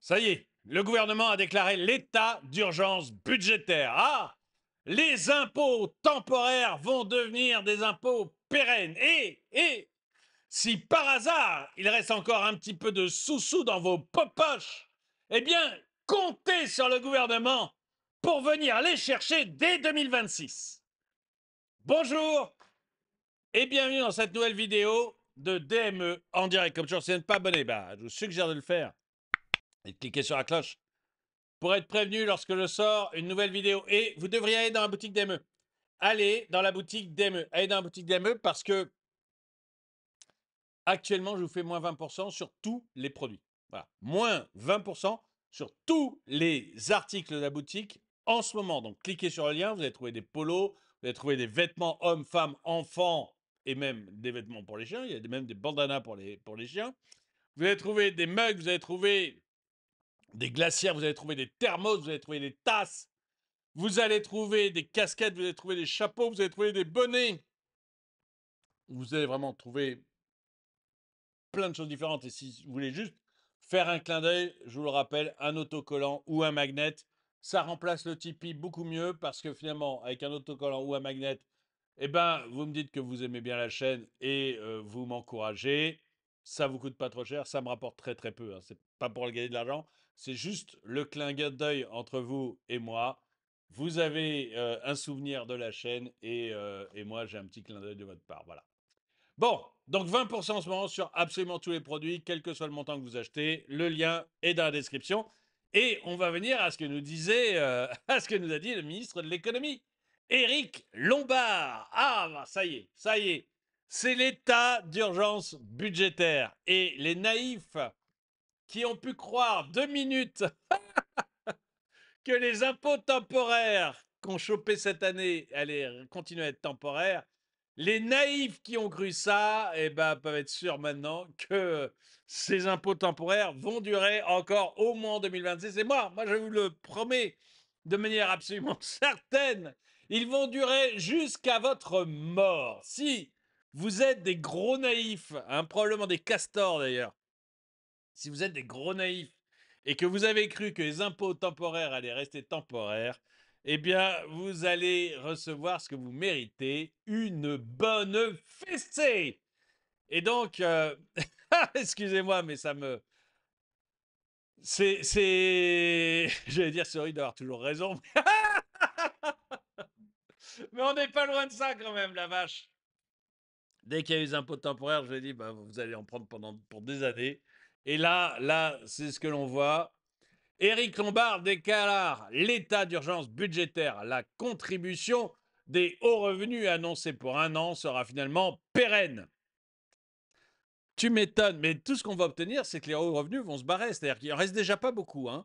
Ça y est, le gouvernement a déclaré l'état d'urgence budgétaire. Ah, les impôts temporaires vont devenir des impôts pérennes. Et si par hasard il reste encore un petit peu de sous-sous dans vos poches, eh bien, comptez sur le gouvernement pour venir les chercher dès 2026. Bonjour et bienvenue dans cette nouvelle vidéo de DME en direct. Comme toujours, si vous n'êtes pas abonné, je vous suggère de le faire et de cliquer sur la cloche pour être prévenu lorsque je sors une nouvelle vidéo. Et vous devriez aller dans la boutique DME. Allez dans la boutique DME. Allez dans la boutique DME parce que actuellement, je vous fais moins 20% sur tous les produits. Voilà, moins 20% sur tous les articles de la boutique en ce moment. Donc, cliquez sur le lien, vous allez trouver des polos, vous allez trouver des vêtements hommes, femmes, enfants et même des vêtements pour les chiens. Il y a même des bandanas pour les chiens. Vous allez trouver des mugs, vous allez trouver des glacières, vous allez trouver des thermos, vous allez trouver des tasses, vous allez trouver des casquettes, vous allez trouver des chapeaux, vous allez trouver des bonnets. Vous allez vraiment trouver plein de choses différentes. Et si vous voulez juste faire un clin d'œil, je vous le rappelle, un autocollant ou un magnet, ça remplace le Tipeee beaucoup mieux parce que finalement, avec un autocollant ou un magnet, eh ben, vous me dites que vous aimez bien la chaîne et vous m'encouragez. Ça vous coûte pas trop cher, ça me rapporte très très peu. Hein. C'est pas pour gagner de l'argent, c'est juste le clin d'œil entre vous et moi. Vous avez un souvenir de la chaîne et moi j'ai un petit clin d'œil de votre part. Voilà. Bon, donc 20% en ce moment sur absolument tous les produits, quel que soit le montant que vous achetez. Le lien est dans la description. Et on va venir à ce que nous disait, à ce que nous a dit le ministre de l'économie, Éric Lombard. Ah, ça y est, ça y est. C'est l'état d'urgence budgétaire. Et les naïfs qui ont pu croire 2 minutes que les impôts temporaires qu'on chopait cette année allaient continuer à être temporaires, les naïfs qui ont cru ça, peuvent être sûrs maintenant que ces impôts temporaires vont durer encore au moins en 2026. Et moi, je vous le promets de manière absolument certaine, ils vont durer jusqu'à votre mort. Si vous êtes des gros naïfs, probablement des castors d'ailleurs, si vous êtes des gros naïfs et que vous avez cru que les impôts temporaires allaient rester temporaires, eh bien, vous allez recevoir ce que vous méritez, une bonne fessée. Et donc, excusez-moi, mais ça me... J'allais dire, c'est horrible d'avoir toujours raison. Mais on n'est pas loin de ça quand même, la vache. Dès qu'il y a eu les impôts temporaires, je lui ai dit, vous allez en prendre pour des années. Et là, c'est ce que l'on voit. Éric Lombard déclare l'état d'urgence budgétaire. La contribution des hauts revenus annoncée pour un an sera finalement pérenne. Tu m'étonnes, mais tout ce qu'on va obtenir, c'est que les hauts revenus vont se barrer. C'est-à-dire qu'il en reste déjà pas beaucoup. Hein.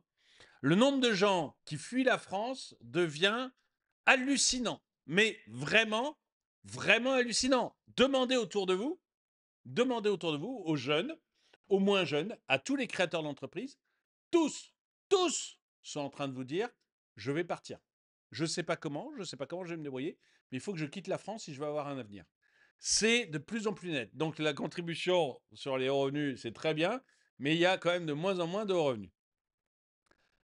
Le nombre de gens qui fuient la France devient hallucinant. Mais vraiment, vraiment hallucinant. Demandez autour de vous, aux jeunes, aux moins jeunes, à tous les créateurs d'entreprises, tous sont en train de vous dire, je vais partir. Je ne sais pas comment, je vais me débrouiller, mais il faut que je quitte la France si je veux avoir un avenir. C'est de plus en plus net. Donc la contribution sur les hauts revenus, c'est très bien, mais il y a quand même de moins en moins de hauts revenus.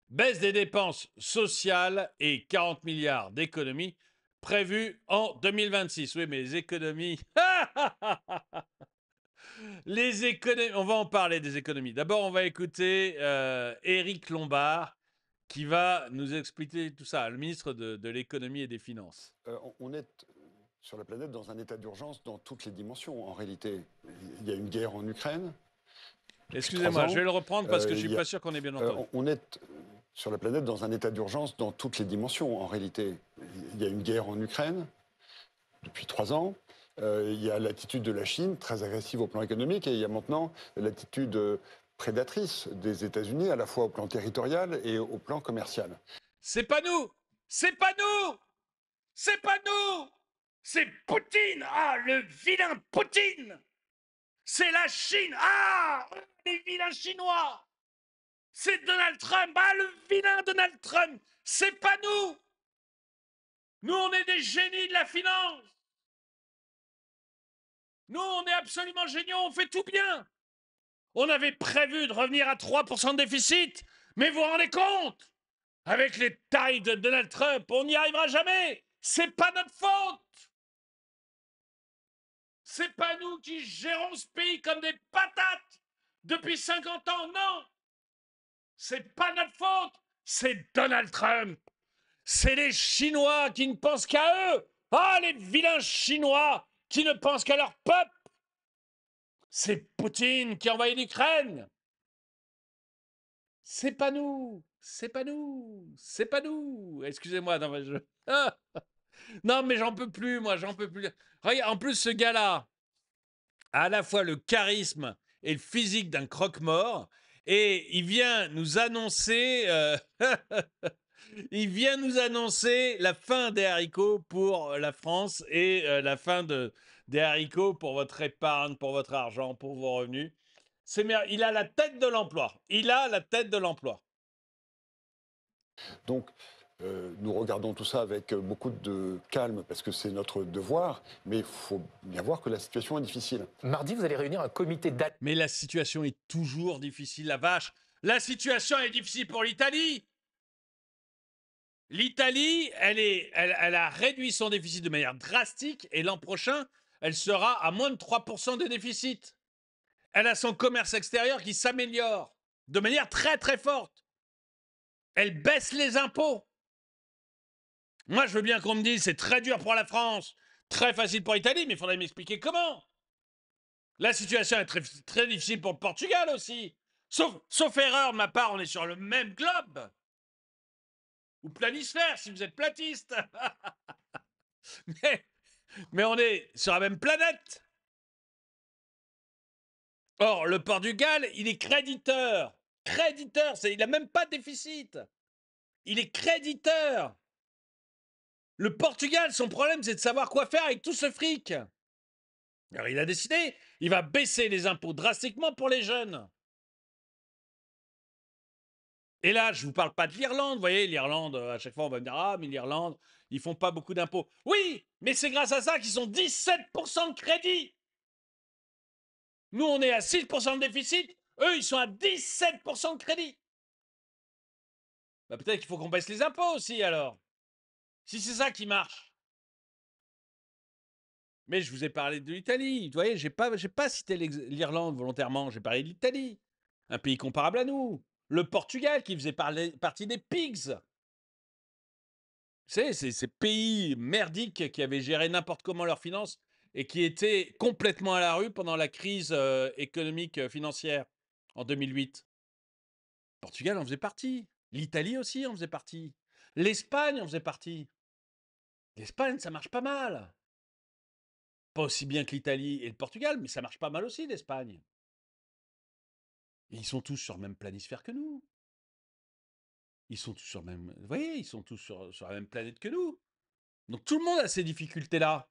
Baisse des dépenses sociales et 40 milliards d'économies prévues en 2026. Oui, mais les économies... Les économies, on va en parler des économies. D'abord, on va écouter Éric Lombard qui va nous expliquer tout ça, le ministre de l'économie et des finances. On est sur la planète dans un état d'urgence dans toutes les dimensions. En réalité, il y a une guerre en Ukraine. Excusez-moi, je vais le reprendre parce que je ne suis pas sûr qu'on ait bien entendu. On est sur la planète dans un état d'urgence dans toutes les dimensions. En réalité, il y a une guerre en Ukraine depuis 3 ans. Il y a l'attitude de la Chine, très agressive au plan économique, et il y a maintenant l'attitude prédatrice des États-Unis, à la fois au plan territorial et au plan commercial. C'est pas nous! C'est pas nous! C'est pas nous! C'est Poutine! Ah, le vilain Poutine! C'est la Chine! Ah, les vilains Chinois! C'est Donald Trump! Ah, le vilain Donald Trump! C'est pas nous! Nous, on est des génies de la finance! Nous, on est absolument géniaux, on fait tout bien! On avait prévu de revenir à 3% de déficit, Mais vous vous rendez compte? Avec les tailles de Donald Trump, on n'y arrivera jamais. C'est pas notre faute. C'est pas nous qui gérons ce pays comme des patates depuis 50 ans, non. C'est pas notre faute. C'est Donald Trump. C'est les Chinois qui ne pensent qu'à eux. Ah, les vilains Chinois qui ne pensent qu'à leur peuple. C'est Poutine qui envahit l'Ukraine. C'est pas nous. C'est pas nous. C'est pas nous. Excusez-moi, non, mais Ah non, mais j'en peux plus, moi, j'en peux plus. Regarde, en plus, ce gars-là a à la fois le charisme et le physique d'un croque-mort, et il vient nous annoncer, il vient nous annoncer la fin des haricots pour la France et la fin des haricots pour votre épargne, pour votre argent, pour vos revenus. Il a la tête de l'emploi. Il a la tête de l'emploi. Donc, nous regardons tout ça avec beaucoup de calme parce que c'est notre devoir, mais il faut bien voir que la situation est difficile. Mardi, vous allez réunir un comité d'alerte. Mais la situation est toujours difficile, la vache. La situation est difficile pour l'Italie. L'Italie, elle a réduit son déficit de manière drastique et l'an prochain, elle sera à moins de 3% de déficit. Elle a son commerce extérieur qui s'améliore de manière très très forte. Elle baisse les impôts. Moi, je veux bien qu'on me dise c'est très dur pour la France, très facile pour l'Italie, mais il faudrait m'expliquer comment. La situation est très, très difficile pour le Portugal aussi. Sauf erreur de ma part, on est sur le même globe. Ou planisphère, si vous êtes platiste. mais on est sur la même planète. Or, le Portugal, il est créditeur. Créditeur, il n'a même pas de déficit. Il est créditeur. Le Portugal, son problème, c'est de savoir quoi faire avec tout ce fric. Alors, il a décidé, il va baisser les impôts drastiquement pour les jeunes. Et là, je ne vous parle pas de l'Irlande. Vous voyez, l'Irlande, à chaque fois, on va me dire ah, mais l'Irlande, ils font pas beaucoup d'impôts. Oui, mais c'est grâce à ça qu'ils ont 17% de crédit. Nous, on est à 6% de déficit. Eux, ils sont à 17% de crédit. Bah, peut-être qu'il faut qu'on baisse les impôts aussi, alors. Si c'est ça qui marche. Mais je vous ai parlé de l'Italie. Vous voyez, j'ai pas cité l'Irlande volontairement. J'ai parlé de l'Italie. Un pays comparable à nous. Le Portugal, qui faisait partie des pigs. Vous savez, c'est ces pays merdiques qui avaient géré n'importe comment leurs finances et qui étaient complètement à la rue pendant la crise économique financière en 2008. Le Portugal en faisait partie. L'Italie aussi en faisait partie. L'Espagne en faisait partie. L'Espagne, ça marche pas mal. Pas aussi bien que l'Italie et le Portugal, mais ça marche pas mal aussi, l'Espagne. Et ils sont tous sur le même planisphère que nous. Ils sont tous sur le même. Vous voyez, ils sont tous sur la même planète que nous. Donc tout le monde a ces difficultés-là.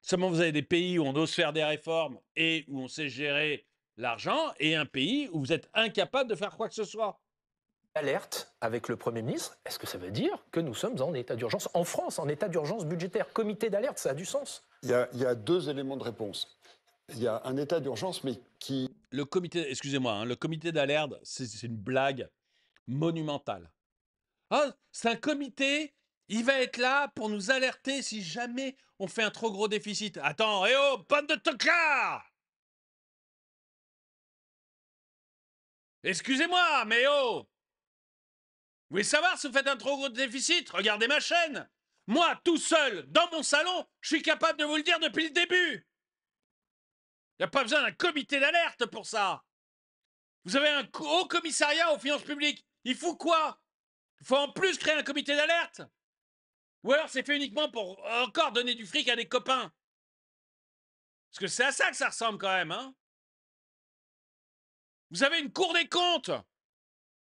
Seulement, vous avez des pays où on ose faire des réformes et où on sait gérer l'argent, et un pays où vous êtes incapable de faire quoi que ce soit. Alerte avec le Premier ministre. Est-ce que ça veut dire que nous sommes en état d'urgence en France, en état d'urgence budgétaire? Comité d'alerte, ça a du sens. Il y a deux éléments de réponse. Il y a un état d'urgence, mais qui... Le comité, excusez-moi, hein, le comité d'alerte, c'est une blague monumentale. Ah, c'est un comité, il va être là pour nous alerter si jamais on fait un trop gros déficit. Attends, eh oh, bande de tocards! Excusez-moi, mais oh! Vous voulez savoir si vous faites un trop gros déficit? Regardez ma chaîne! Moi, tout seul, dans mon salon, je suis capable de vous le dire depuis le début! Il n'y a pas besoin d'un comité d'alerte pour ça! Vous avez un haut commissariat aux finances publiques. Il faut quoi? Il faut en plus créer un comité d'alerte? Ou alors c'est fait uniquement pour encore donner du fric à des copains? Parce que c'est à ça que ça ressemble quand même, hein? Vous avez une cour des comptes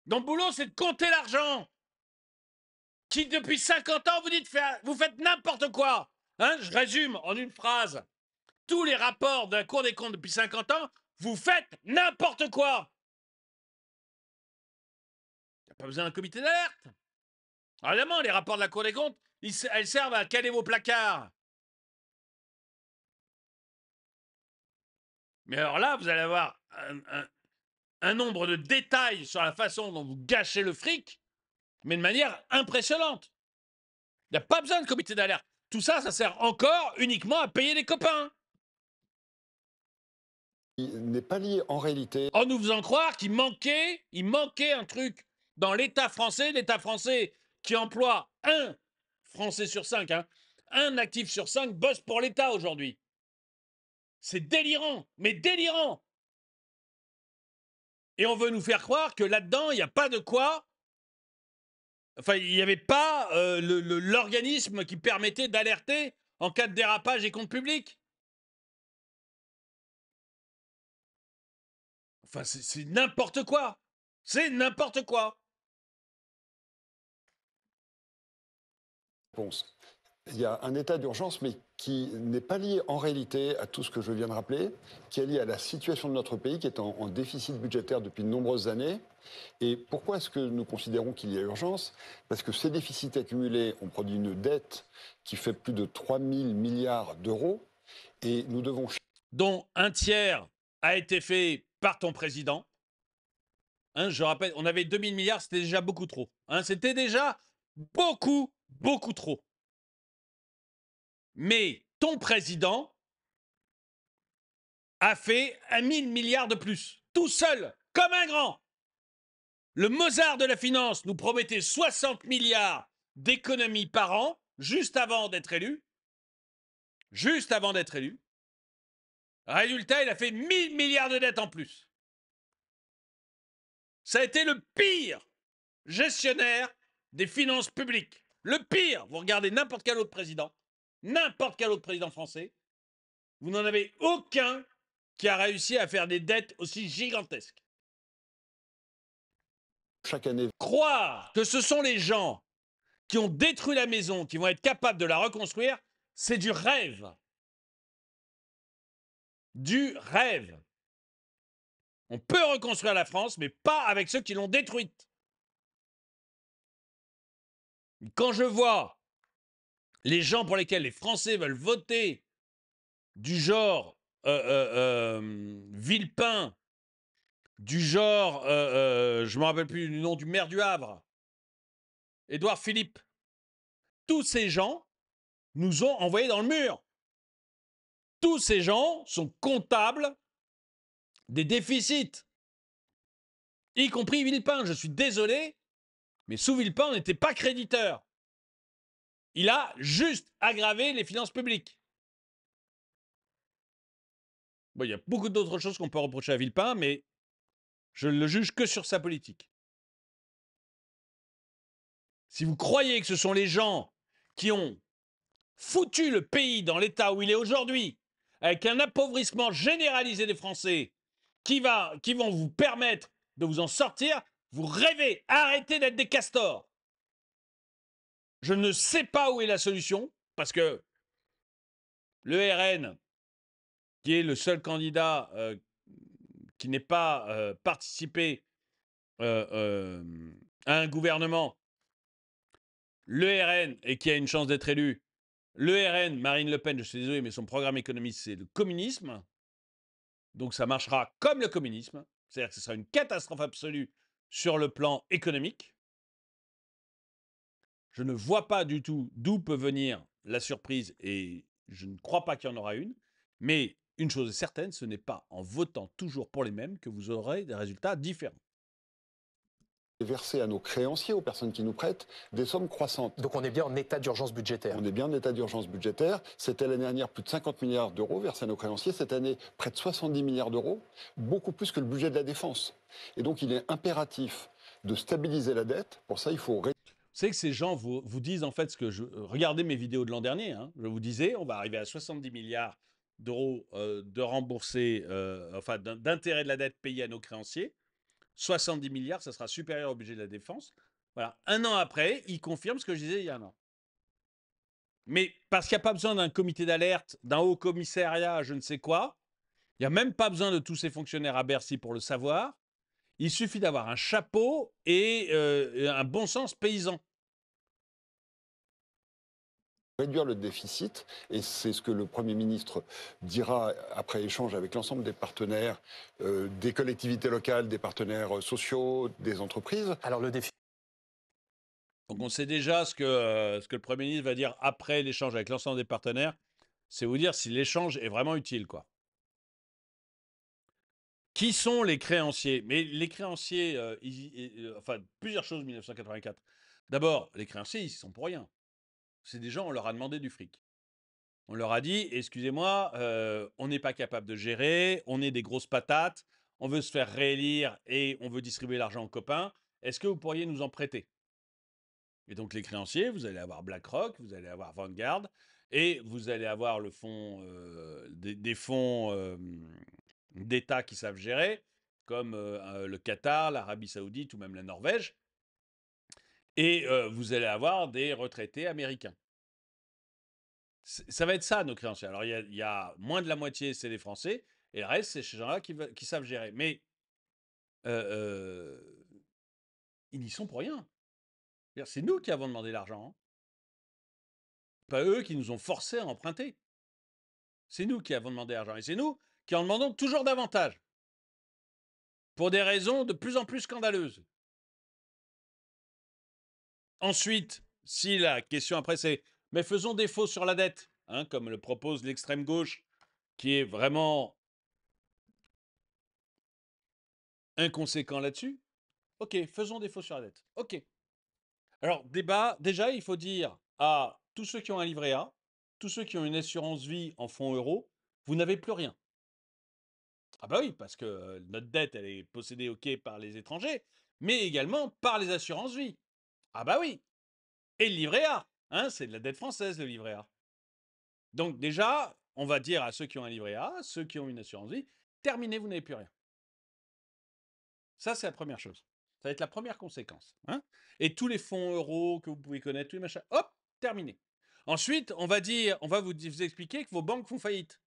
dont le boulot c'est de compter l'argent, qui depuis 50 ans vous faites n'importe quoi, hein? Je résume en une phrase. Tous les rapports de la Cour des comptes depuis 50 ans, vous faites n'importe quoi. Il n'y a pas besoin d'un comité d'alerte. Alors évidemment, les rapports de la Cour des comptes, elles servent à caler vos placards. Mais alors là, vous allez avoir un nombre de détails sur la façon dont vous gâchez le fric, mais de manière impressionnante. Il n'y a pas besoin de comité d'alerte. Tout ça, ça sert encore uniquement à payer les copains. Il n'est pas lié en réalité. En nous faisant croire qu'il manquait un truc dans l'État français qui emploie un Français sur 5, hein, un actif sur 5 bosse pour l'État aujourd'hui. C'est délirant, mais délirant. Et on veut nous faire croire que là-dedans, il n'y a pas de quoi. Enfin, il n'y avait pas l'organisme qui permettait d'alerter en cas de dérapage des comptes publics. Enfin, c'est n'importe quoi. C'est n'importe quoi. Réponse. Il y a un état d'urgence, mais qui n'est pas lié en réalité à tout ce que je viens de rappeler, qui est lié à la situation de notre pays, qui est en déficit budgétaire depuis de nombreuses années. Et pourquoi est-ce que nous considérons qu'il y a urgence? Parce que ces déficits accumulés ont produit une dette qui fait plus de 3 000 milliards d'euros, et nous devons... Dont un tiers a été fait par ton président. Hein, je rappelle, on avait 2000 milliards, c'était déjà beaucoup trop. Hein, c'était déjà beaucoup, beaucoup trop. Mais ton président a fait 1000 milliards de plus, tout seul, comme un grand. Le Mozart de la finance nous promettait 60 milliards d'économies par an, juste avant d'être élu. Juste avant d'être élu. Résultat, il a fait 1000 milliards de dettes en plus. Ça a été le pire gestionnaire des finances publiques. Le pire. Vous regardez n'importe quel autre président français, vous n'en avez aucun qui a réussi à faire des dettes aussi gigantesques. Chaque année, Croire que ce sont les gens qui ont détruit la maison qui vont être capables de la reconstruire, c'est du rêve. Du rêve. On peut reconstruire la France, mais pas avec ceux qui l'ont détruite. Quand je vois les gens pour lesquels les Français veulent voter, du genre Villepin, du genre, je ne me rappelle plus du nom du maire du Havre, Édouard Philippe, tous ces gens nous ont envoyés dans le mur. Tous ces gens sont comptables des déficits, y compris Villepin. Je suis désolé, mais sous Villepin, on n'était pas créditeur. Il a juste aggravé les finances publiques. Bon, il y a beaucoup d'autres choses qu'on peut reprocher à Villepin, mais je ne le juge que sur sa politique. Si vous croyez que ce sont les gens qui ont foutu le pays dans l'état où il est aujourd'hui, avec un appauvrissement généralisé des Français, qui vont vous permettre de vous en sortir, vous rêvez. Arrêtez d'être des castors. Je ne sais pas où est la solution, parce que le RN, qui est le seul candidat qui n'ait pas participé à un gouvernement, le RN, et qui a une chance d'être élu, le RN, Marine Le Pen, je suis désolé, mais son programme économique, c'est le communisme. Donc ça marchera comme le communisme. C'est-à-dire que ce sera une catastrophe absolue sur le plan économique. Je ne vois pas du tout d'où peut venir la surprise et je ne crois pas qu'il y en aura une. Mais une chose est certaine, ce n'est pas en votant toujours pour les mêmes que vous aurez des résultats différents. verser à nos créanciers, aux personnes qui nous prêtent, des sommes croissantes. Donc on est bien en état d'urgence budgétaire. On est bien en état d'urgence budgétaire. C'était l'année dernière plus de 50 milliards d'euros versés à nos créanciers. Cette année, près de 70 milliards d'euros, beaucoup plus que le budget de la défense. Et donc il est impératif de stabiliser la dette. Pour ça, il faut... Vous savez que ces gens vous disent en fait ce que je... Regardez mes vidéos de l'an dernier. Hein, je vous disais, on va arriver à 70 milliards d'euros de remboursés, enfin d'intérêts de la dette payée à nos créanciers. 70 milliards, ça sera supérieur au budget de la défense. Voilà. Un an après, ils confirment ce que je disais il y a un an. Mais parce qu'il n'y a pas besoin d'un comité d'alerte, d'un haut commissariat, je ne sais quoi, il n'y a même pas besoin de tous ces fonctionnaires à Bercy pour le savoir. Il suffit d'avoir un chapeau et un bon sens paysan. réduire le déficit, et c'est ce que le Premier ministre dira après échange avec l'ensemble des partenaires, des collectivités locales, des partenaires sociaux, des entreprises. Alors le défi. Donc on sait déjà ce que le Premier ministre va dire après l'échange avec l'ensemble des partenaires. C'est vous dire si l'échange est vraiment utile, quoi. Qui sont les créanciers? Mais les créanciers, enfin, plusieurs choses 1984. D'abord, les créanciers, ils y sont pour rien. C'est des gens, on leur a demandé du fric. On leur a dit, excusez-moi, on n'est pas capable de gérer, on est des grosses patates, on veut se faire réélire et on veut distribuer l'argent aux copains. Est-ce que vous pourriez nous en prêter? Et donc les créanciers, vous allez avoir BlackRock, vous allez avoir Vanguard, et vous allez avoir le fonds, des fonds d'État qui savent gérer, comme le Qatar, l'Arabie Saoudite ou même la Norvège. Et vous allez avoir des retraités américains. Ça va être ça, nos créanciers. Alors, il y a moins de la moitié, c'est les Français, et le reste, c'est ces gens-là qui savent gérer. Mais ils n'y sont pour rien. C'est nous qui avons demandé l'argent, hein. Pas eux qui nous ont forcés à emprunter. C'est nous qui avons demandé l'argent. Et c'est nous qui en demandons toujours davantage. Pour des raisons de plus en plus scandaleuses. Ensuite, si la question après c'est « mais faisons défaut sur la dette hein, », comme le propose l'extrême gauche, qui est vraiment inconséquent là-dessus, ok, faisons défaut sur la dette. Ok. Alors, déjà, il faut dire à tous ceux qui ont un livret A, tous ceux qui ont une assurance vie en fonds euros, vous n'avez plus rien. Ah bah oui, parce que notre dette, elle est possédée, ok, par les étrangers, mais également par les assurances vie. Ah bah oui. Et le livret A, hein, c'est de la dette française, le livret A. Donc déjà, on va dire à ceux qui ont un livret A, ceux qui ont une assurance vie, terminez, vous n'avez plus rien. Ça, c'est la première chose. Ça va être la première conséquence. Hein. Et tous les fonds euros que vous pouvez connaître, tous les machins, hop, terminé. Ensuite, on va vous expliquer que vos banques font faillite.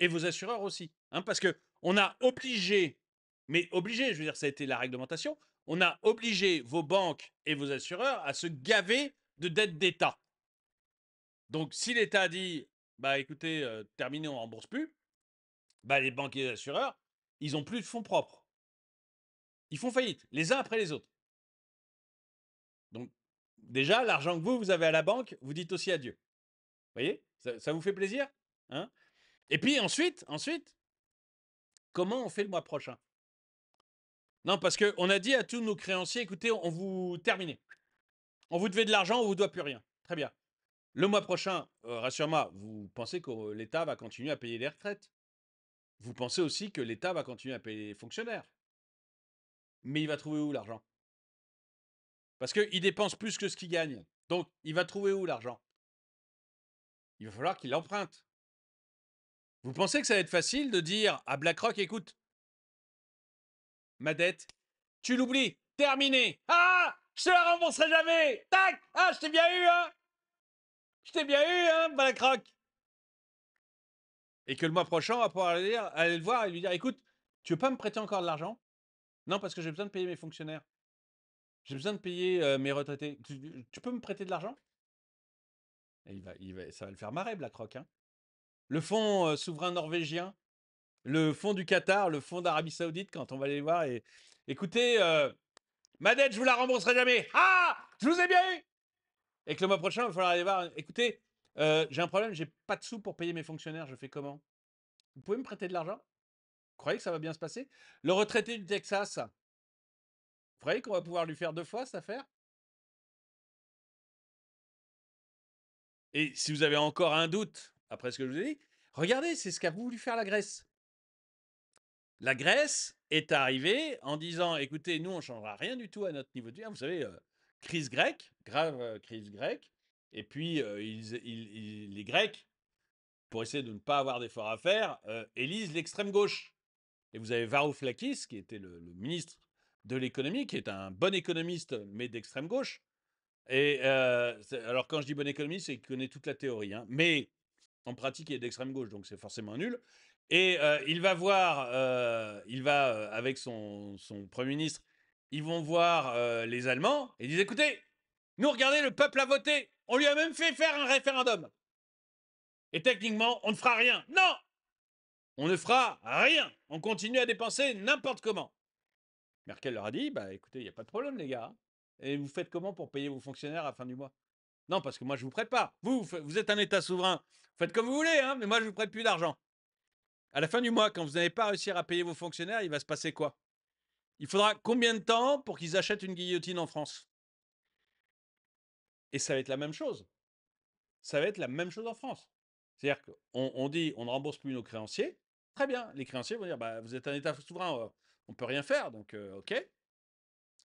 Et vos assureurs aussi. Hein, parce qu'on a obligé, mais obligé, je veux dire, ça a été la réglementation, on a obligé vos banques et vos assureurs à se gaver de dettes d'État. Donc, si l'État a dit, bah écoutez, terminé, on ne rembourse plus, bah les banques et les assureurs, ils n'ont plus de fonds propres. Ils font faillite, les uns après les autres. Donc, déjà, l'argent que vous avez à la banque, vous dites aussi adieu. Vous voyez, ça vous fait plaisir hein. Et puis ensuite, comment on fait le mois prochain? Non, parce qu'on a dit à tous nos créanciers, écoutez, on vous termine. On vous devait de l'argent, on vous doit plus rien. Très bien. Le mois prochain, rassure-moi, vous pensez que l'État va continuer à payer les retraites. Vous pensez aussi que l'État va continuer à payer les fonctionnaires. Mais il va trouver où l'argent? Parce qu'il dépense plus que ce qu'il gagne. Donc, il va trouver où l'argent? Il va falloir qu'il emprunte. Vous pensez que ça va être facile de dire à BlackRock, écoute, ma dette, tu l'oublies, terminé. Ah, je te la rembourserai jamais. Tac, ah, je t'ai bien eu, hein. Je t'ai bien eu, hein, BlackRock. Et que le mois prochain, on va pouvoir aller le voir et lui dire, écoute, tu veux pas me prêter encore de l'argent? Non, parce que j'ai besoin de payer mes fonctionnaires. J'ai besoin de payer mes retraités. Tu peux me prêter de l'argent? Et ça va le faire marrer, BlackRock. Hein. Le fonds souverain norvégien, le fonds du Qatar, le fonds d'Arabie Saoudite, quand on va aller voir et écoutez, ma dette, je vous la rembourserai jamais. Ah, je vous ai bien eu. Et que le mois prochain, il va falloir aller voir. Écoutez, j'ai un problème, j'ai pas de sous pour payer mes fonctionnaires. Je fais comment? Vous pouvez me prêter de l'argent? Vous croyez que ça va bien se passer? Le retraité du Texas, vous croyez qu'on va pouvoir lui faire 2 fois cette affaire? Et si vous avez encore un doute, après ce que je vous ai dit, regardez, c'est ce qu'a voulu faire la Grèce. La Grèce est arrivée en disant, écoutez, nous, on ne changera rien du tout à notre niveau de vie. Vous savez, crise grecque, grave crise grecque. Et puis, les Grecs, pour essayer de ne pas avoir d'efforts à faire, élisent l'extrême gauche. Et vous avez Varoufakis, qui était le ministre de l'économie, qui est un bon économiste, mais d'extrême gauche. Et alors, quand je dis bon économiste, c'est qu'il connaît toute la théorie. Hein, mais en pratique, il est d'extrême gauche, donc c'est forcément nul. Et il va voir, avec son Premier ministre, ils vont voir les Allemands et ils disent, écoutez, nous, regardez, le peuple a voté. On lui a même fait faire un référendum. Et techniquement, on ne fera rien. Non! On ne fera rien. On continue à dépenser n'importe comment. Merkel leur a dit, bah écoutez, il n'y a pas de problème les gars. Et vous faites comment pour payer vos fonctionnaires à la fin du mois? Non, parce que moi je ne vous prête pas. Vous êtes un État souverain. Faites comme vous voulez, hein, mais moi je ne vous prête plus d'argent. À la fin du mois, quand vous n'allez pas réussir à payer vos fonctionnaires, il va se passer quoi? Il faudra combien de temps pour qu'ils achètent une guillotine en France? Et ça va être la même chose. Ça va être la même chose en France. C'est-à-dire qu'on dit on ne rembourse plus nos créanciers. Très bien, les créanciers vont dire bah, vous êtes un État souverain, on ne peut rien faire, donc ok.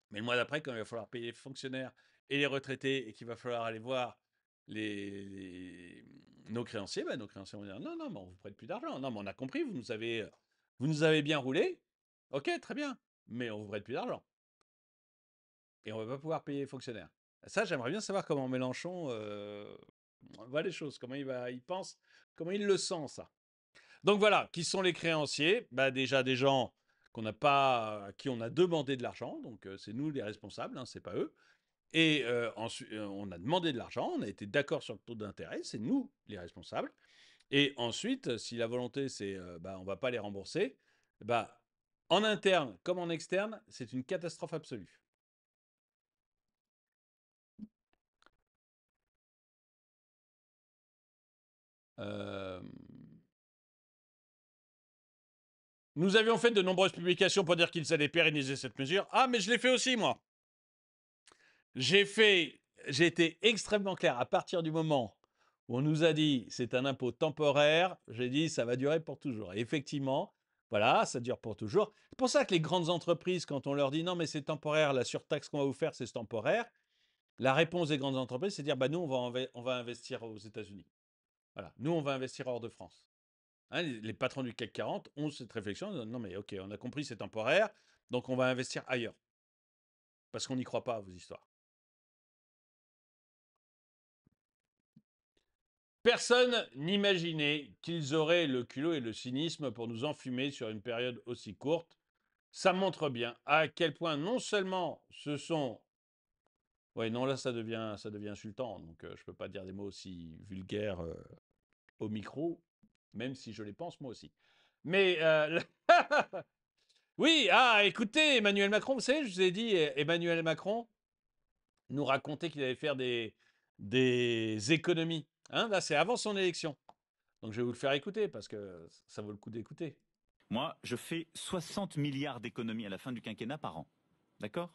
Mais le mois d'après, quand il va falloir payer les fonctionnaires et les retraités et qu'il va falloir aller voir nos créanciers, bah, nos créanciers vont dire non, non, mais on ne vous prête plus d'argent. Non, mais on a compris, vous nous avez bien roulé. Ok, très bien, mais on ne vous prête plus d'argent. Et on ne va pas pouvoir payer les fonctionnaires. Ça, j'aimerais bien savoir comment Mélenchon voit les choses, comment il pense, comment il le sent, ça. Donc voilà, qui sont les créanciers? Bah, déjà des gens à qui on a demandé de l'argent, donc c'est nous les responsables, hein, c'est pas eux. Et ensuite, on a demandé de l'argent, on a été d'accord sur le taux d'intérêt, c'est nous les responsables. Et ensuite, si la volonté c'est bah, on va pas les rembourser, bah, en interne comme en externe, c'est une catastrophe absolue. Nous avions fait de nombreuses publications pour dire qu'ils allaient pérenniser cette mesure. Ah, mais je l'ai fait aussi, moi. J'ai été extrêmement clair. À partir du moment où on nous a dit c'est un impôt temporaire, j'ai dit ça va durer pour toujours. Et effectivement, voilà, ça dure pour toujours. C'est pour ça que les grandes entreprises, quand on leur dit non, mais c'est temporaire, la surtaxe qu'on va vous faire, c'est temporaire, la réponse des grandes entreprises, c'est de dire bah, nous, on va investir aux États-Unis. Voilà, nous, on va investir hors de France. Hein, les patrons du CAC 40 ont cette réflexion. Non, mais ok, on a compris, c'est temporaire, donc on va investir ailleurs. Parce qu'on n'y croit pas à vos histoires. Personne n'imaginait qu'ils auraient le culot et le cynisme pour nous enfumer sur une période aussi courte. Ça montre bien à quel point non seulement ce sont... Oui, non, là, ça devient insultant. Donc, je ne peux pas dire des mots aussi vulgaires au micro, même si je les pense moi aussi. Mais... oui, écoutez, Emmanuel Macron, vous savez, je vous ai dit, Emmanuel Macron nous racontait qu'il allait faire des économies. Hein, là, c'est avant son élection. Donc, je vais vous le faire écouter parce que ça vaut le coup d'écouter. Moi, je fais 60 milliards d'économies à la fin du quinquennat par an. D'accord?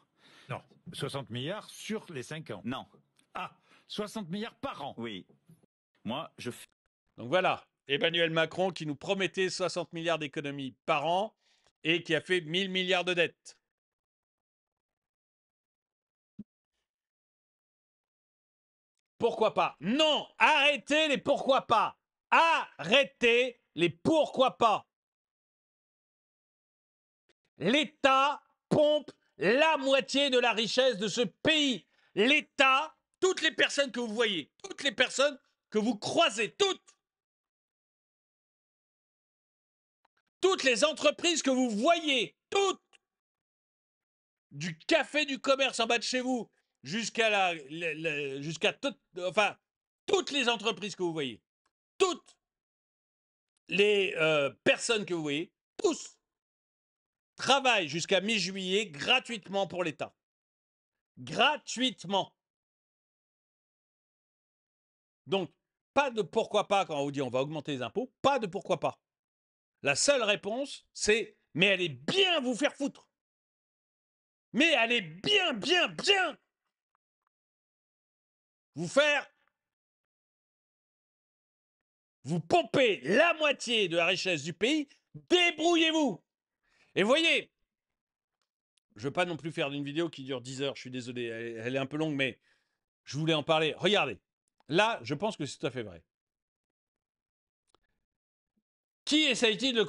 Non, 60 milliards sur les 5 ans. Non. Ah, 60 milliards par an. Oui. Moi, je fais... Donc voilà, Emmanuel Macron qui nous promettait 60 milliards d'économies par an et qui a fait 1000 milliards de dettes. Pourquoi pas? Non, arrêtez les pourquoi pas. Arrêtez les pourquoi pas. L'État pompe la moitié de la richesse de ce pays. L'État, toutes les personnes que vous voyez, toutes les personnes que vous croisez, toutes les entreprises que vous voyez, toutes, du café du commerce en bas de chez vous jusqu'à toutes les entreprises que vous voyez, toutes les personnes que vous voyez, tous travaillent jusqu'à mi-juillet gratuitement pour l'État. Gratuitement. Donc, pas de pourquoi pas quand on vous dit on va augmenter les impôts, pas de pourquoi pas. La seule réponse, c'est mais allez bien vous faire foutre. Mais allez bien vous pompez la moitié de la richesse du pays, débrouillez-vous. Et voyez, je ne veux pas non plus faire une vidéo qui dure 10 heures, je suis désolé, elle est un peu longue, mais je voulais en parler. Regardez, là, je pense que c'est tout à fait vrai. Qui essaye-t-il de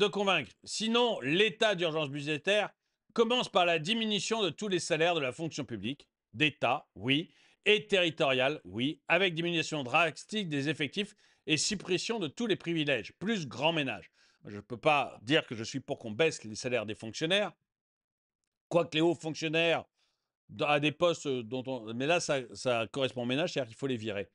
convaincre? Sinon, l'état d'urgence budgétaire commence par la diminution de tous les salaires de la fonction publique, d'État, oui, et territoriale, oui, avec diminution drastique des effectifs et suppression de tous les privilèges, plus grand ménage. Je ne peux pas dire que je suis pour qu'on baisse les salaires des fonctionnaires, quoique les hauts fonctionnaires à des postes dont on... Mais là, ça correspond au ménage, c'est-à-dire qu'il faut les virer.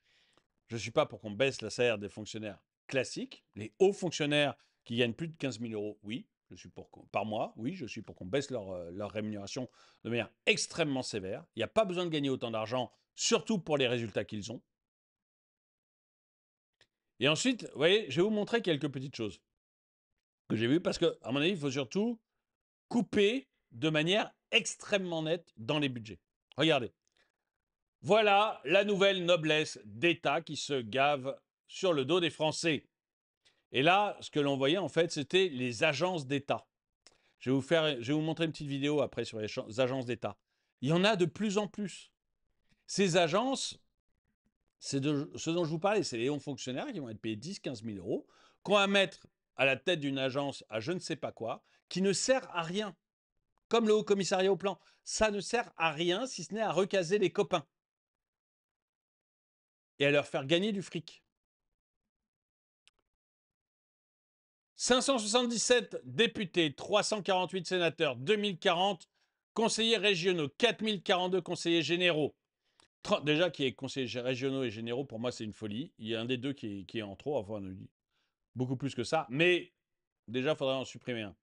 Je ne suis pas pour qu'on baisse la salaire des fonctionnaires classiques. Les hauts fonctionnaires qui gagnent plus de 15 000 euros, oui. Je suis pour par mois, oui, je suis pour qu'on baisse leur rémunération de manière extrêmement sévère. Il n'y a pas besoin de gagner autant d'argent, surtout pour les résultats qu'ils ont. Et ensuite, vous voyez, je vais vous montrer quelques petites choses que j'ai vues, parce qu'à mon avis, il faut surtout couper de manière extrêmement nette dans les budgets. Regardez. Voilà la nouvelle noblesse d'État qui se gave sur le dos des Français. Et là, ce que l'on voyait, en fait, c'était les agences d'État. Je vais vous montrer une petite vidéo après sur les agences d'État. Il y en a de plus en plus. Ces agences, c'est de ce dont je vous parlais, c'est les hauts fonctionnaires qui vont être payés 10-15 000 euros, qu'on va mettre à la tête d'une agence à je ne sais pas quoi, qui ne sert à rien. Comme le Haut Commissariat au Plan. Ça ne sert à rien si ce n'est à recaser les copains. Et à leur faire gagner du fric. 577 députés, 348 sénateurs, 2040 conseillers régionaux, 4042 conseillers généraux. Déjà, qui est conseillers régionaux et généraux, pour moi, c'est une folie. Il y a un des deux qui est en trop, enfin, on dit beaucoup plus que ça. Mais déjà, il faudrait en supprimer un.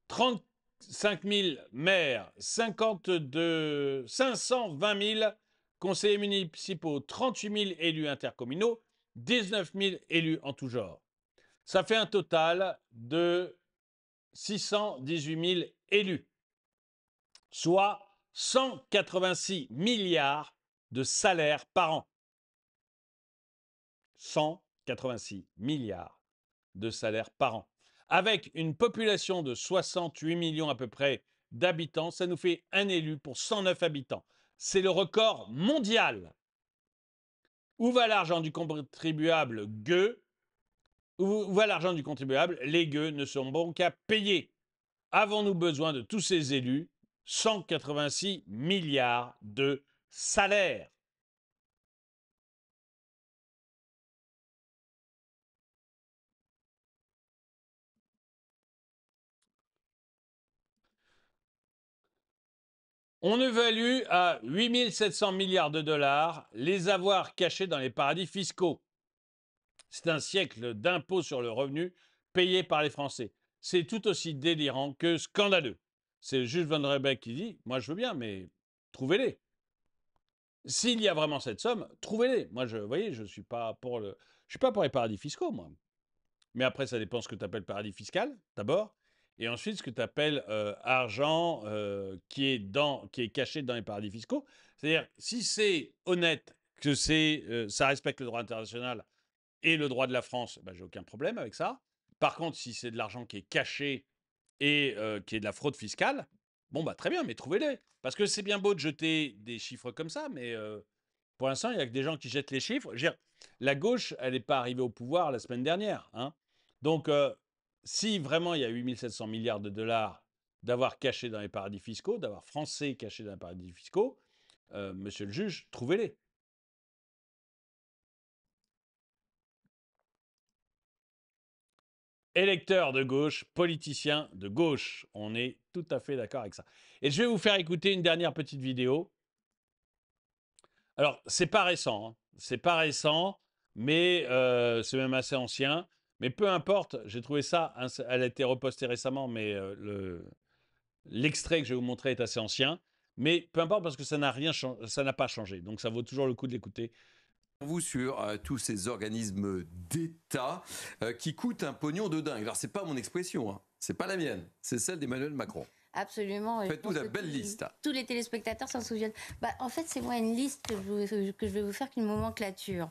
35 000 maires, 520 000 conseillers municipaux, 38 000 élus intercommunaux, 19 000 élus en tout genre. Ça fait un total de 618 000 élus, soit 186 milliards de salaires par an. 186 milliards de salaires par an. Avec une population de 68 millions à peu près d'habitants, ça nous fait un élu pour 109 habitants. C'est le record mondial. Où va l'argent du contribuable gueux? Où va l'argent du contribuable? Les gueux ne sont bons qu'à payer. Avons-nous besoin de tous ces élus? 186 milliards de salaires. On évalue à 8 700 milliards de dollars les avoirs cachés dans les paradis fiscaux. C'est un siècle d'impôts sur le revenu payés par les Français. C'est tout aussi délirant que scandaleux. C'est le juge Van Riebeeck qui dit « Moi, je veux bien, mais trouvez-les. S'il y a vraiment cette somme, trouvez-les. Moi, vous voyez, je ne suis pas pour les paradis fiscaux, moi. Mais après, ça dépend ce que tu appelles paradis fiscal, d'abord. Et ensuite, ce que tu appelles argent qui est caché dans les paradis fiscaux. C'est-à-dire, si c'est honnête, que ça respecte le droit international et le droit de la France, ben, j'ai aucun problème avec ça. Par contre, si c'est de l'argent qui est caché et qui est de la fraude fiscale, bon, bah très bien, mais trouvez-les. Parce que c'est bien beau de jeter des chiffres comme ça, mais pour l'instant, il n'y a que des gens qui jettent les chiffres. Je veux dire, la gauche, elle n'est pas arrivée au pouvoir la semaine dernière. Hein. Donc, si vraiment il y a 8 700 milliards de dollars d'avoir caché dans les paradis fiscaux, d'avoir Français cachés dans les paradis fiscaux, monsieur le juge, trouvez-les. Électeurs de gauche, politiciens de gauche. On est tout à fait d'accord avec ça. Et je vais vous faire écouter une dernière petite vidéo. Alors, c'est pas récent. Hein. C'est pas récent, mais c'est même assez ancien. Mais peu importe, j'ai trouvé ça, elle a été repostée récemment, mais l'extrait que je vais vous montrer est assez ancien. Mais peu importe parce que ça n'a pas changé. Donc ça vaut toujours le coup de l'écouter. Vous sur tous ces organismes d'État qui coûtent un pognon de dingue. Alors c'est pas mon expression, hein. C'est pas la mienne, c'est celle d'Emmanuel Macron. Absolument. Faites-nous la belle liste. Tous les téléspectateurs s'en souviennent. En fait, c'est moi une liste que je vais vous faire qu'une nomenclature.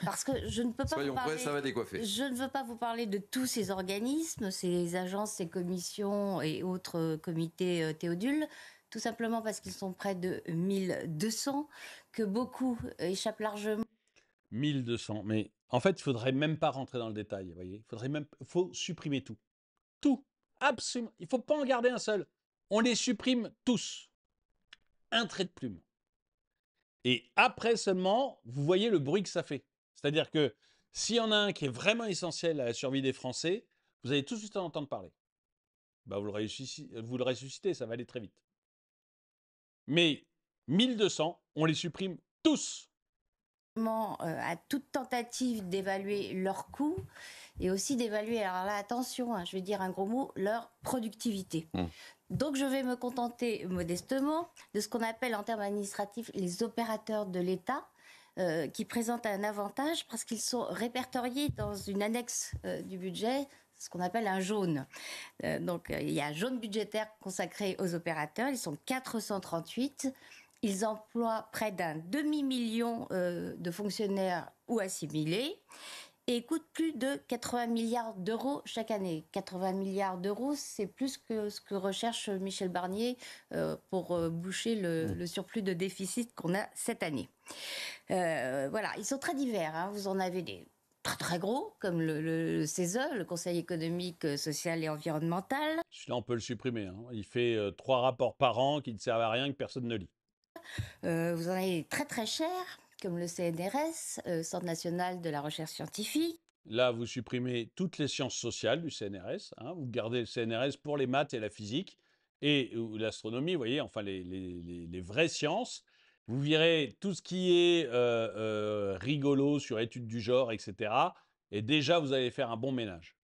Parce que je ne peux pas Soyons vous parler, prêts, ça va décoiffer. Je ne veux pas vous parler de tous ces organismes, ces agences, ces commissions et autres comités Théodule, tout simplement parce qu'ils sont près de 1200, que beaucoup échappent largement. 1200, mais en fait, il faudrait même pas rentrer dans le détail, vous voyez. Faut supprimer tout. Tout. Absolument. Il ne faut pas en garder un seul. On les supprime tous. Un trait de plume. Et après seulement, vous voyez le bruit que ça fait. C'est-à-dire que s'il y en a un qui est vraiment essentiel à la survie des Français, vous allez tout de suite en entendre parler. Bah, vous le ressuscitez, ça va aller très vite. Mais 1200, on les supprime tous. À toute tentative d'évaluer leurs coûts et aussi d'évaluer, alors là, attention, hein, je vais dire un gros mot, leur productivité. Donc, je vais me contenter modestement de ce qu'on appelle en termes administratifs les opérateurs de l'État, qui présentent un avantage parce qu'ils sont répertoriés dans une annexe du budget, ce qu'on appelle un jaune. Donc, il y a un jaune budgétaire consacré aux opérateurs, ils sont 438. Ils emploient près d'un demi-million de fonctionnaires ou assimilés et coûtent plus de 80 milliards d'euros chaque année. 80 milliards d'euros, c'est plus que ce que recherche Michel Barnier pour boucher le surplus de déficit qu'on a cette année. Voilà, ils sont très divers, hein. Vous en avez des très très gros, comme le CESE, le Conseil économique, social et environnemental. Celui-là, on peut le supprimer, hein. Il fait 3 rapports par an qui ne servent à rien, que personne ne lit. Vous en avez très très chers, comme le CNRS, Centre national de la recherche scientifique. Là, vous supprimez toutes les sciences sociales du CNRS, hein. Vous gardez le CNRS pour les maths et la physique et ou l'astronomie, vous voyez, enfin les vraies sciences. Vous virez tout ce qui est rigolo sur études du genre, etc. Et déjà, vous allez faire un bon ménage.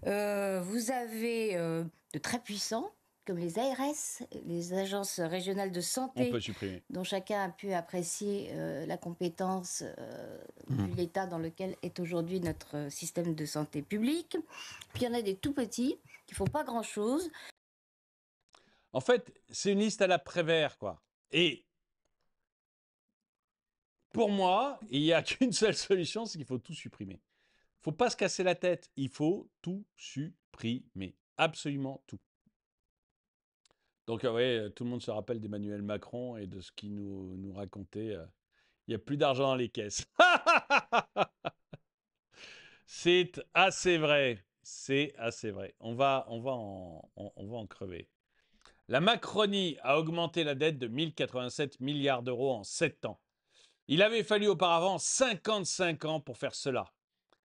Vous avez de très puissants, comme les ARS, les agences régionales de On santé, peut supprimer. dont chacun a pu apprécier la compétence vu l'état dans lequel est aujourd'hui notre système de santé publique. Puis il y en a des tout petits qui font pas grand-chose. En fait, c'est une liste à la Prévert, quoi. Et pour moi, il n'y a qu'une seule solution, c'est qu'il faut tout supprimer. Il ne faut pas se casser la tête, il faut tout supprimer. Absolument tout. Donc, ouais, tout le monde se rappelle d'Emmanuel Macron et de ce qu'il nous racontait. Il n'y a plus d'argent dans les caisses. C'est assez vrai. C'est assez vrai. On va en crever. La Macronie a augmenté la dette de 1087 milliards d'euros en 7 ans. Il avait fallu auparavant 55 ans pour faire cela,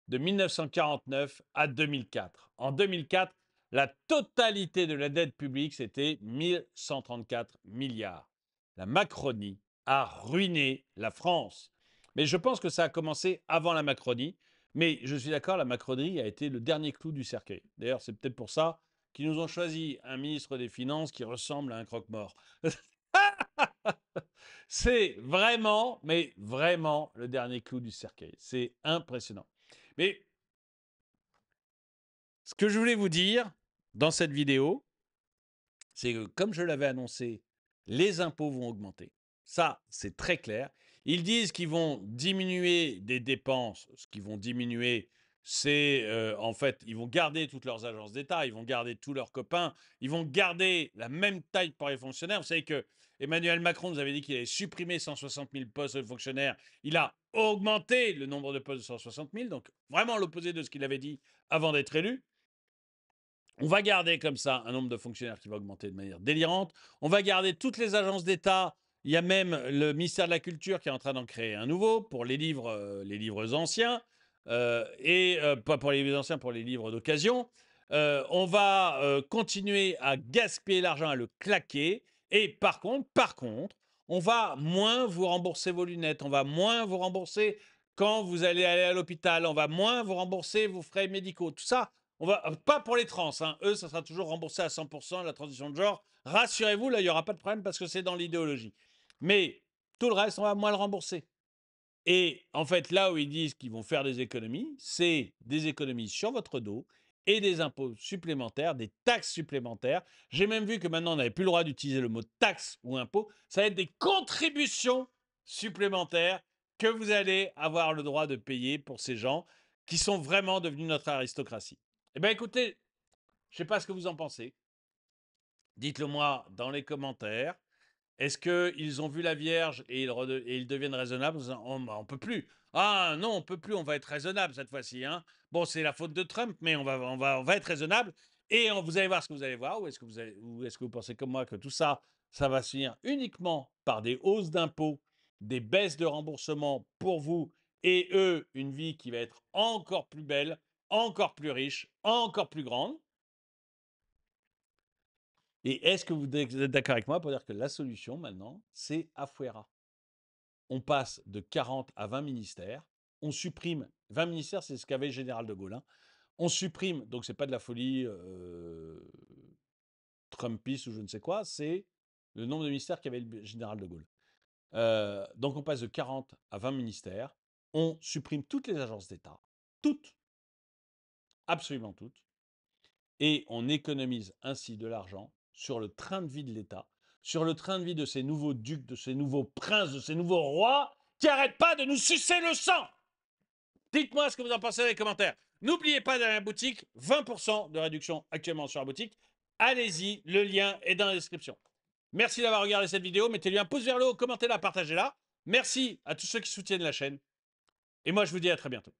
de 1949 à 2004. En 2004, la totalité de la dette publique, c'était 1134 milliards. La Macronie a ruiné la France. Mais je pense que ça a commencé avant la Macronie. Mais je suis d'accord, la Macronie a été le dernier clou du cercueil. D'ailleurs, c'est peut-être pour ça qu'ils nous ont choisi un ministre des Finances qui ressemble à un croque-mort. C'est vraiment, mais vraiment le dernier clou du cercueil. C'est impressionnant. Mais ce que je voulais vous dire dans cette vidéo, c'est que comme je l'avais annoncé, les impôts vont augmenter. Ça, c'est très clair. Ils disent qu'ils vont diminuer des dépenses. Ce qu'ils vont diminuer, c'est en fait, ils vont garder toutes leurs agences d'État, ils vont garder tous leurs copains, ils vont garder la même taille pour les fonctionnaires. Vous savez que Emmanuel Macron nous avait dit qu'il allait supprimer 160 000 postes de fonctionnaires. Il a augmenté le nombre de postes de 160 000, donc vraiment l'opposé de ce qu'il avait dit avant d'être élu. On va garder comme ça un nombre de fonctionnaires qui va augmenter de manière délirante. On va garder toutes les agences d'État. Il y a même le ministère de la Culture qui est en train d'en créer un nouveau pour les livres anciens. Pas pour les livres anciens, pour les livres d'occasion. On va continuer à gaspiller l'argent, à le claquer. Et par contre, on va moins vous rembourser vos lunettes. On va moins vous rembourser quand vous allez aller à l'hôpital. On va moins vous rembourser vos frais médicaux. Tout ça, on va pas pour les trans, hein. Eux, ça sera toujours remboursé à 100%, la transition de genre. Rassurez-vous, là, il n'y aura pas de problème parce que c'est dans l'idéologie. Mais tout le reste, on va moins le rembourser. Et en fait, là où ils disent qu'ils vont faire des économies, c'est des économies sur votre dos et des impôts supplémentaires, des taxes supplémentaires. J'ai même vu que maintenant, on n'avait plus le droit d'utiliser le mot taxe ou impôt. Ça va être des contributions supplémentaires que vous allez avoir le droit de payer pour ces gens qui sont vraiment devenus notre aristocratie. Eh bien, écoutez, je ne sais pas ce que vous en pensez. Dites-le moi dans les commentaires. Est-ce qu'ils ont vu la Vierge et ils deviennent raisonnables en disant, oh, bah, on ne peut plus. Ah non, on ne peut plus, on va être raisonnable cette fois-ci, hein. Bon, c'est la faute de Trump, mais on va être raisonnable. Et vous allez voir ce que vous allez voir. Ou est-ce que vous pensez comme moi que tout ça, ça va se finir uniquement par des hausses d'impôts, des baisses de remboursement pour vous et eux, une vie qui va être encore plus belle, encore plus riche, encore plus grande. Et est-ce que vous êtes d'accord avec moi pour dire que la solution maintenant, c'est Afuera? On passe de 40 à 20 ministères, on supprime 20 ministères, c'est ce qu'avait le général de Gaulle, hein. On supprime, donc c'est pas de la folie Trumpiste ou je ne sais quoi, c'est le nombre de ministères qu'avait le général de Gaulle. Donc on passe de 40 à 20 ministères, on supprime toutes les agences d'État, toutes, absolument toutes, et on économise ainsi de l'argent sur le train de vie de l'État, sur le train de vie de ces nouveaux ducs, de ces nouveaux princes, de ces nouveaux rois qui n'arrêtent pas de nous sucer le sang. Dites-moi ce que vous en pensez dans les commentaires. N'oubliez pas d'aller à la boutique, 20% de réduction actuellement sur la boutique. Allez-y, le lien est dans la description. Merci d'avoir regardé cette vidéo. Mettez-lui un pouce vers le haut, commentez-la, partagez-la. Merci à tous ceux qui soutiennent la chaîne. Et moi, je vous dis à très bientôt.